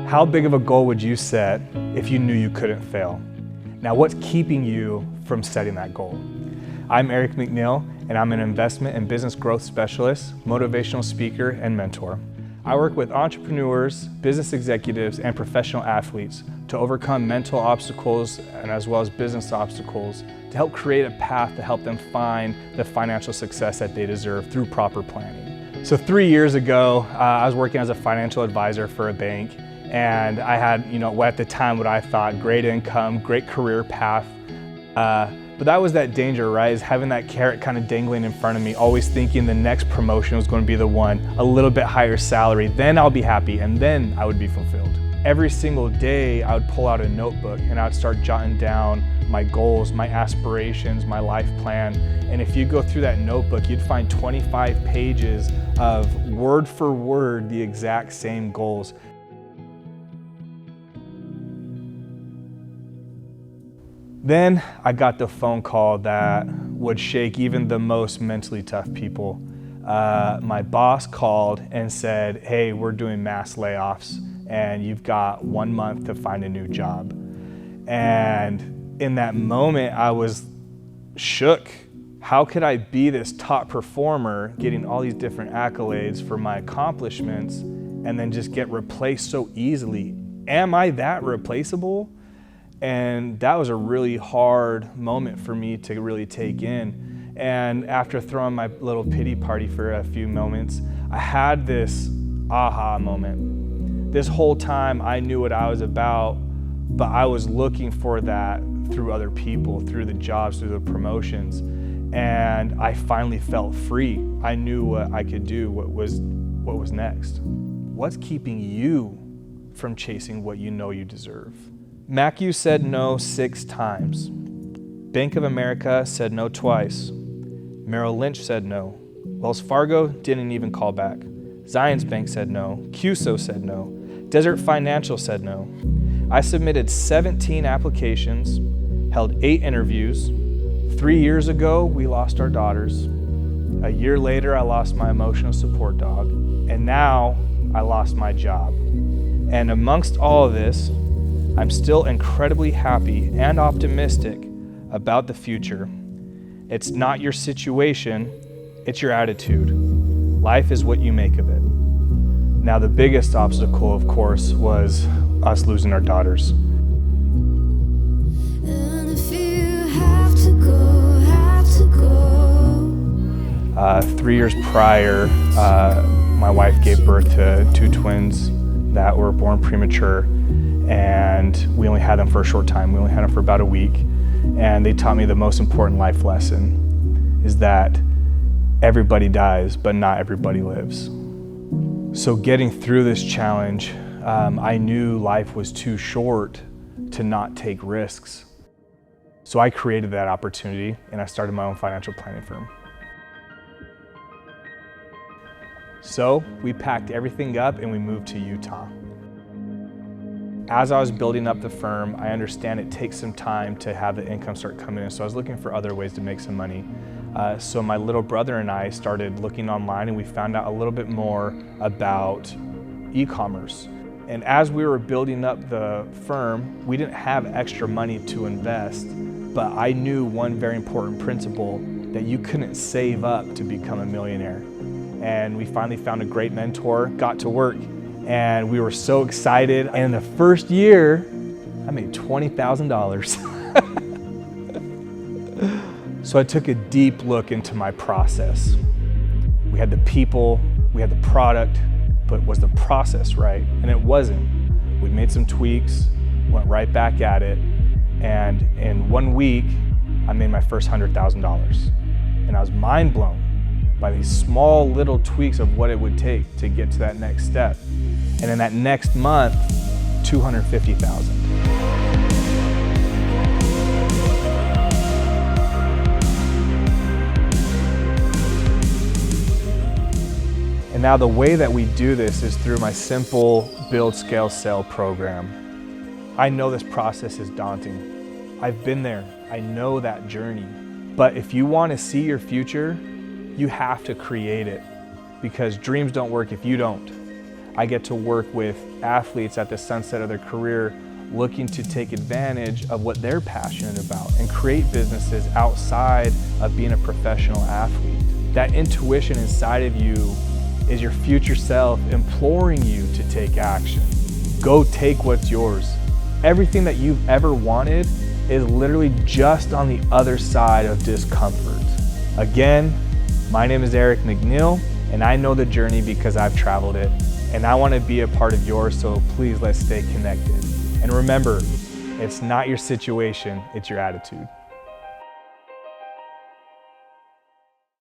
How big of a goal would you set if you knew you couldn't fail? Now, what's keeping you from setting that goal? I'm Eric McNeil, and I'm an investment and business growth specialist, motivational speaker, and mentor. I work with entrepreneurs, business executives, and professional athletes to overcome mental obstacles and as well as business obstacles to help create a path to help them find the financial success that they deserve through proper planning. So 3 years ago, I was working as a financial advisor for a bank, and I had, at the time what I thought, great income, great career path. But that was that danger, right? Is having that carrot kind of dangling in front of me, always thinking the next promotion was going to be the one, a little bit higher salary, then I'll be happy, and then I would be fulfilled. Every single day, I would pull out a notebook and I would start jotting down my goals, my aspirations, my life plan. And if you go through that notebook, you'd find 25 pages of word for word the exact same goals. Then I got the phone call that would shake even the most mentally tough people. My boss called and said, hey, we're doing mass layoffs and you've got 1 month to find a new job. And in that moment, I was shook. How could I be this top performer, getting all these different accolades for my accomplishments, and then just get replaced so easily? Am I that replaceable? And that was a really hard moment for me to really take in. And after throwing my little pity party for a few moments, I had this aha moment. This whole time I knew what I was about, but I was looking for that through other people, through the jobs, through the promotions. And I finally felt free. I knew what I could do, what was next. What's keeping you from chasing what you know you deserve? Matthew said no 6 times. Bank of America said no twice. Merrill Lynch said no. Wells Fargo didn't even call back. Zions Bank said no. CUSO said no. Desert Financial said no. I submitted 17 applications, held 8 interviews. 3 years ago, we lost our daughters. A year later, I lost my emotional support dog. And now, I lost my job. And amongst all of this, I'm still incredibly happy and optimistic about the future. It's not your situation, it's your attitude. Life is what you make of it. Now, the biggest obstacle, of course, was us losing our daughters. And if you have to go. 3 years prior, my wife gave birth to 2 twins that were born premature. And we only had them for a short time. We only had them for about a week. And they taught me the most important life lesson is that everybody dies, but not everybody lives. So getting through this challenge, I knew life was too short to not take risks. So I created that opportunity and I started my own financial planning firm. So we packed everything up and we moved to Utah. As I was building up the firm, I understand it takes some time to have the income start coming in, so I was looking for other ways to make some money. So my little brother and I started looking online and we found out a little bit more about e-commerce. And as we were building up the firm, we didn't have extra money to invest, but I knew one very important principle, that you couldn't save up to become a millionaire. And we finally found a great mentor, got to work, and we were so excited. And in the first year, I made $20,000. So I took a deep look into my process. We had the people, we had the product, but was the process right? And it wasn't. We made some tweaks, went right back at it, and in 1 week, I made my first $100,000. And I was mind blown by these small little tweaks of what it would take to get to that next step. And in that next month, $250,000. And now the way that we do this is through my simple Build, Scale, Sell program. I know this process is daunting. I've been there. I know that journey. But if you want to see your future, you have to create it, because dreams don't work if you don't. I get to work with athletes at the sunset of their career looking to take advantage of what they're passionate about and create businesses outside of being a professional athlete. That intuition inside of you is your future self imploring you to take action. Go take what's yours. Everything that you've ever wanted is literally just on the other side of discomfort. Again, my name is Eric McNeil, and I know the journey because I've traveled it, and I want to be a part of yours, so please let's stay connected. And remember, it's not your situation, it's your attitude.